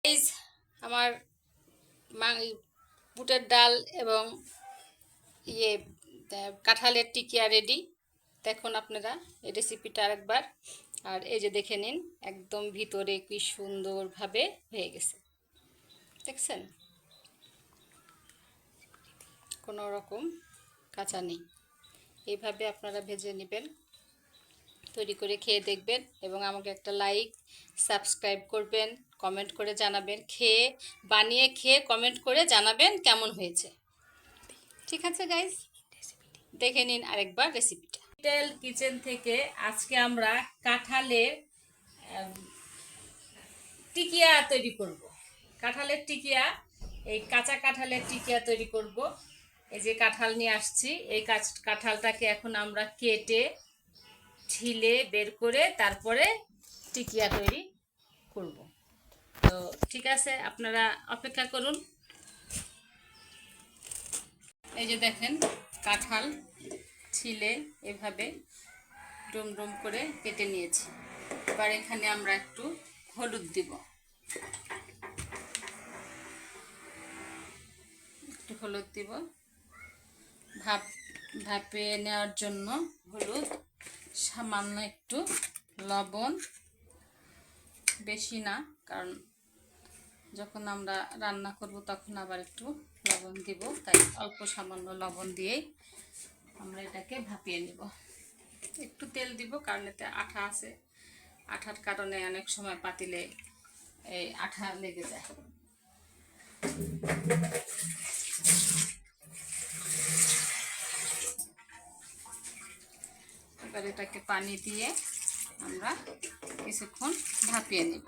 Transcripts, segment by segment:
Guys, আমার বুটের ডাল এবং ইয়ে কাঁঠালের টিকিয়া রেডি। দেখুন আপনারা এই রেসিপিটা আরেকবার। আর এই যে দেখে নিন, একদম ভিতরে কি সুন্দরভাবে হয়ে গেছে, দেখছেন? কোনো রকম কাঁচা নেই। এইভাবে আপনারা ভেজে নেবেন, তৈরি করে খেয়ে দেখবেন এবং আমাকে একটা লাইক সাবস্ক্রাইব করবেন, কমেন্ট করে জানাবেন, বানিয়ে খেয়ে কমেন্ট করে জানাবেন কেমন হয়েছে। ঠিক আছে গাইস, দেখে নিন আরেকবার রেসিপিটা। লিটল কিচেন থেকে আজকে আমরা কাঁঠালের টিকিয়া তৈরি করব। কাঁঠালের টিকিয়া, এই কাঁচা কাঁঠালের টিকিয়া তৈরি করব। এই যে কাঁঠাল নিয়ে আসছি, এই কাঁঠালটাকে এখন আমরা কেটে ছিলে বের করে তারপরে টিকিয়া তৈরি করব। তো ঠিক আছে, আপনারা অপেক্ষা করুন। এই যে দেখেন, কাঁঠাল ছিলে এভাবে ডুম ডুম করে কেটে নিয়েছি। এবার এখানে আমরা একটু হলুদ দিব, একটু হলুদ দিব ভাপিয়ে নেওয়ার জন্য। হলুদ, সামান্য একটু লবণ, বেশি না, কারণ যখন আমরা রান্না করব তখন আবার একটু লবণ দিব, তাই অল্প সামান্য লবণ দিয়েই আমরা এটাকে ভাপিয়ে নিব। একটু তেল দিব, কারণ এতে আঠা আছে, আঠার কারণে অনেক সময় পাতিলে এই আঠা লেগে যায়। এবার এটাকে পানি দিয়ে আমরা কিছুক্ষণ ভাপিয়ে নিব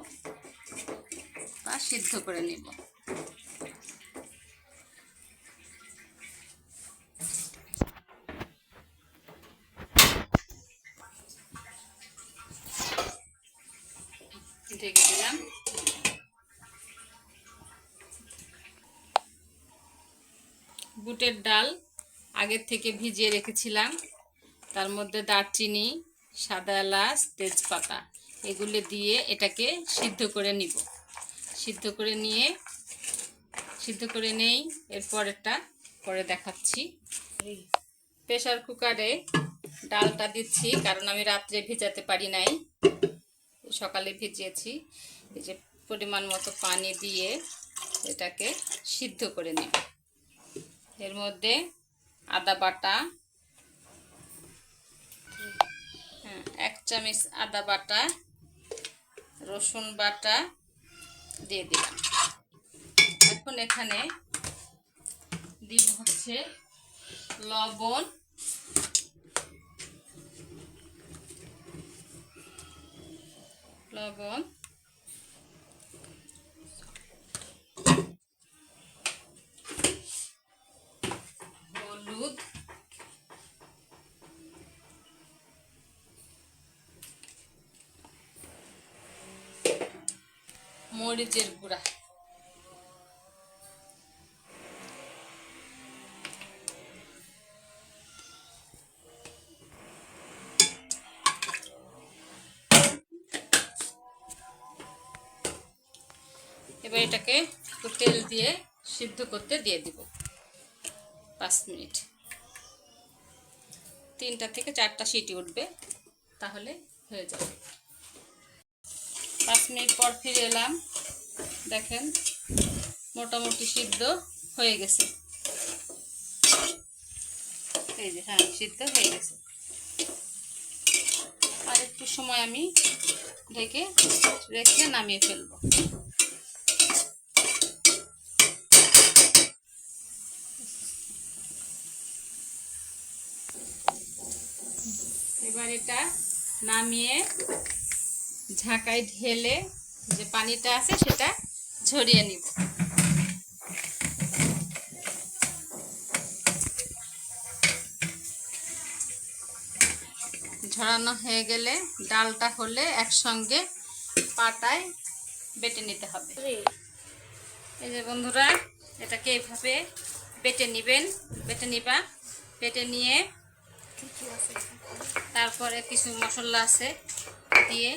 বা সিদ্ধ করে নিব। ঢেকে দিলাম। বুটের ডাল আগের থেকে ভিজিয়ে রেখেছিলাম, তার মধ্যে দারচিনি, সাদা এলাচ, তেজপাতা এগুলো দিয়ে এটাকে সিদ্ধ করে নিব। সিদ্ধ করে নেই, এরপর এটা পরে দেখাচ্ছি। প্রেসার কুকারে ডালটা দিচ্ছি, কারণ আমি রাত্রে ভিজাতে পারি নাই, সকালে ভিজিয়েছি। এই যে পরিমাণ মতো পানি দিয়ে এটাকে সিদ্ধ করে নিব। এর মধ্যে আদা বাটা, 1 চামচ আদা বাটা, রসুন বাটা দিয়ে দিলাম। এখন এখানে দিব হচ্ছে লবণ, হলুদ, মরিচের গুঁড়া। এবার এটাকে একটু তেল দিয়ে সিদ্ধ করতে দিয়ে দিব 5 মিনিট। 3টা থেকে 4টা সিটি উঠবে, তাহলে হয়ে যাবে। 5 মিনিট পর ফিরে এলাম, দেখেন মোটামুটি সিদ্ধ হয়ে গেছে। এই যে, হ্যাঁ, সিদ্ধ হয়ে গেছে। আর একটু সময় আমি ঢেকে রেখে নামিয়ে ফেলবো। এবার এটা নামিয়ে ঝাঁকায় ঢেলে যে পানিটা আছে সেটা ঝরিয়ে নিব। ঝরানো হয়ে গেলে ডালটা হলে একসঙ্গে পাটায় বেটে নিতে হবে। এই যে বন্ধুরা, এটাকে এইভাবে বেটে নিবা। বেটে নিয়ে তারপরে কিছু মশলা আছে দিয়ে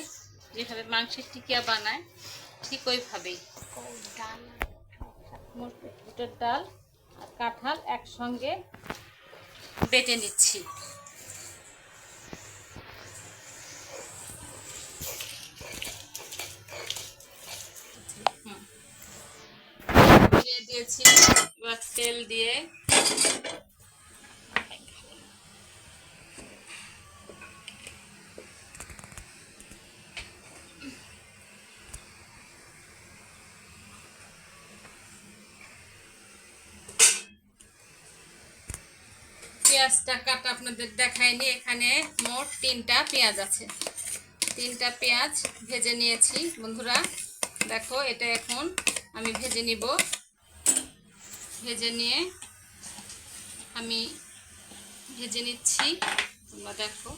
যেভাবে মাংসের টিকিয়া বানায় ঠিক ওইভাবেই বুটের ডাল আর কাঁঠাল একসঙ্গে বেটে নিচ্ছি। দিয়ে দিয়েছি, এবার তেল দিয়ে পেঁয়াজটা কাটা আপনাদের দেখাইনি, এখানে মোট 3টা পেঁয়াজ আছে। 3টা পেঁয়াজ ভেজে নিয়েছি বন্ধুরা। দেখো এটা এখন আমি ভেজে নিব। ভেজে নিয়ে আমি ভেজে নিচ্ছি, তোমরা দেখো।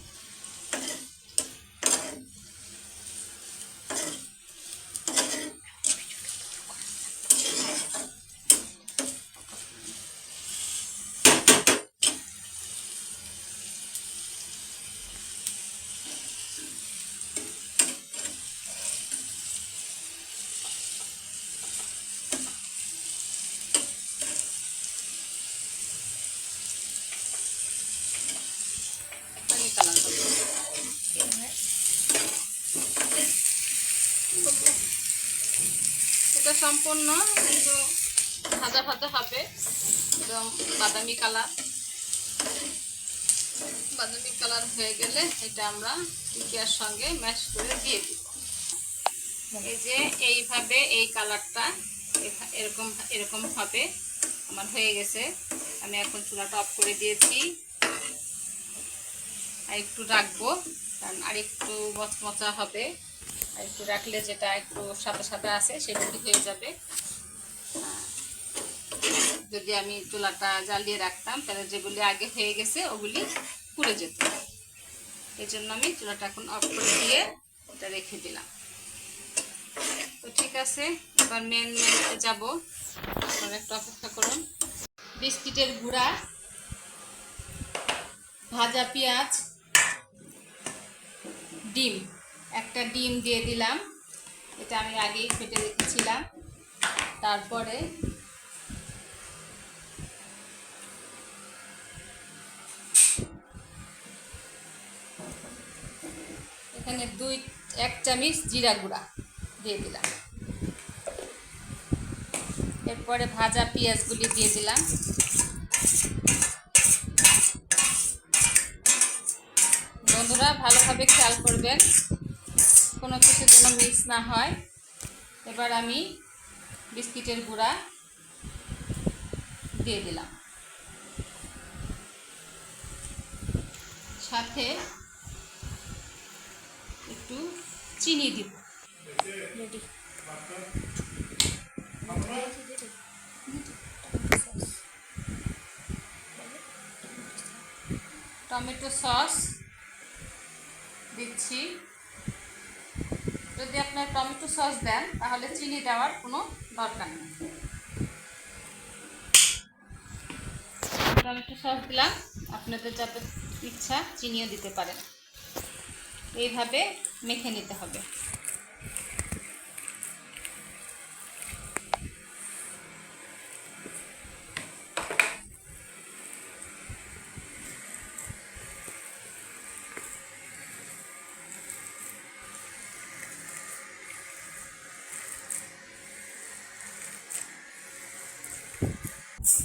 এটা সম্পূর্ণ একটু ভাজা ভাজা হবে, একদম বাদামি কালার হয়ে গেলে এটা আমরা পেঁয়াজের সঙ্গে ম্যাশ করে দিয়ে দিব। এই যে এইভাবে এই কালারটা এরকম হবে আমার হয়ে গেছে। আমি এখন চুলাটা অফ করে দিয়েছি। আর একটু রাখবো, কারণ আর একটু মচমচা হবে। আর একটু রাখলে যেটা একটু সাদা সাদা আছে সেগুলি হয়ে যাবে। যদি আমি চুলাটা জ্বালিয়ে রাখতাম তাহলে যেগুলি আগে হয়ে গেছে ওগুলি পুড়ে যেত। এই জন্য আমি চুলাটা এখন অফ করে দিয়ে এটা রেখে দিলাম। তো ঠিক আছে, এবার মেনুতে যাব। আপনারা একটু অপেক্ষা করুন। বিস্কিটের গুঁড়া, ভাজা পেঁয়াজ, ডিম, একটা ডিম দিয়ে দিলাম। এটা আমি আগেই ফেটে রেখেছিলাম। তারপরে এখানে 1 চামচ জিরা গুঁড়া দিয়ে দিলাম। এরপরে ভাজা পেঁয়াজগুলি দিয়ে দিলাম। বন্ধুরা ভালোভাবে খেয়াল করবেন কোনো কিছু যেন মিক্স না হয়। এবার আমি বিস্কিটের গুঁড়া দিয়ে দিলাম, সাথে একটু চিনি দিব। টমেটো সস দিচ্ছি। যদি আপনার টমেটো সস দেন তাহলে চিনি দেওয়ার কোনো দরকার নেই। টমেটো সস দিলাম, আপনাদের যাতে ইচ্ছা চিনিও দিতে পারেন। এইভাবে মেখে নিতে হবে।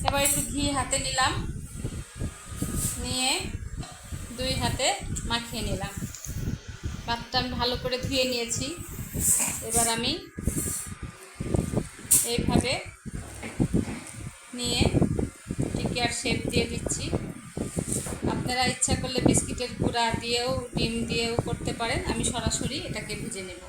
এবার একটু ঘি হাতে নিলাম, নিয়ে 2 হাতে মাখিয়ে নিলাম। ভাতটা আমি ভালো করে ধুয়ে নিয়েছি। এবার আমি এইভাবে নিয়ে টিকিয়ার শেপ দিয়ে দিচ্ছি। আপনারা ইচ্ছা করলে বিস্কিটের গুঁড়া দিয়েও ডিম দিয়েও করতে পারেন। আমি সরাসরি এটাকে ভেজে নেব।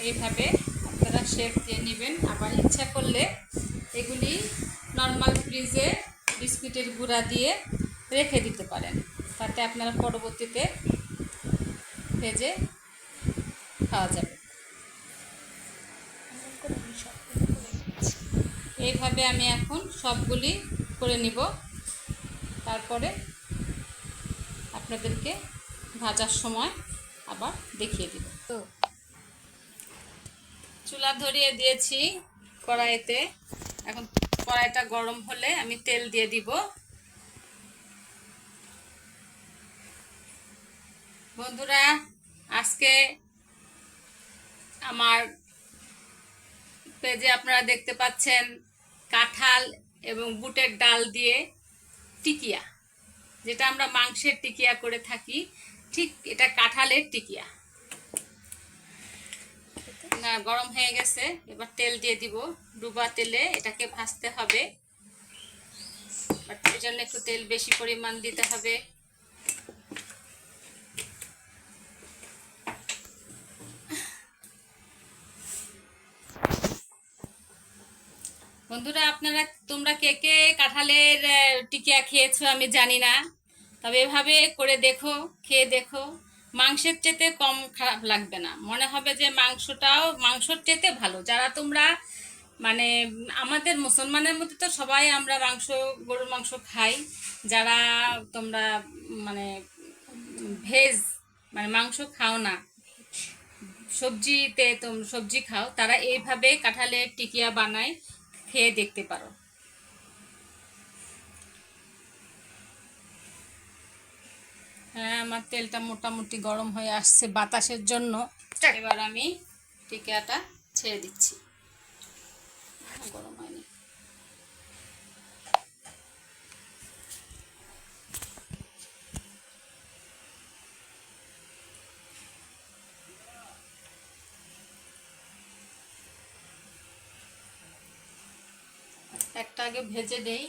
এইভাবে আপনারা শেপ দিয়ে নেবেন। আবার ইচ্ছা করলে এগুলি নর্মাল ফ্রিজে বিস্কিটের গুঁড়া দিয়ে রেখে দিতে পারেন, তাতে আপনারা পরবর্তীতে ভেজে খাওয়া যাবে। এইভাবে আমি এখন সবগুলি করে নিব। তারপরে আপনারা আপনাদেরকে ভাজার সময় আবার দেখিয়ে দিব। তো চুলা ধরিয়ে দিয়েছি কড়াইতে। এখন কড়াইটা গরম হলে আমি তেল দিয়ে দিব। বন্ধুরা, আজকে আমার পেজে আপনারা দেখতে পাচ্ছেন কাঁঠাল এবং বুটের ডাল দিয়ে টিকিয়া, যেটা আমরা মাংসের টিকিয়া করে থাকি, ঠিক এটা কাঁঠালের টিকিয়া। না, গরম হয়ে গেছে, এবার তেল দিয়ে দিব। ডুবা তেলে এটাকে ভাজতে হবে, বাট এই জন্য একটু তেল বেশি পরিমাণ দিতে হবে। বন্ধুরা, তোমরা কে কে কাঁঠালের টিকিয়া খেয়েছো আমি জানি না, তবে এভাবে করে দেখো, খেয়ে দেখো। মাংসের চেতে কম খারাপ লাগবে না, মনে হবে যে মাংসর চেতে ভালো। যারা তোমরা মানে আমাদের মুসলমানের মধ্যে তো সবাই আমরা গরুর মাংস খাই। যারা তোমরা মানে ভেজ মানে মাংস খাও না, সবজি খাও, তারা এইভাবে কাঁঠালের টিকিয়া বানায়, খেয়ে দেখতে পারো। হ্যাঁ, আমার তেলটা মোটামুটি গরম হয়ে আসছে বাতাসের জন্য। এবার আমি টিকিয়াটা ছেড়ে দিচ্ছি। গরম হয়নি। একটা আগে ভেজে দেই।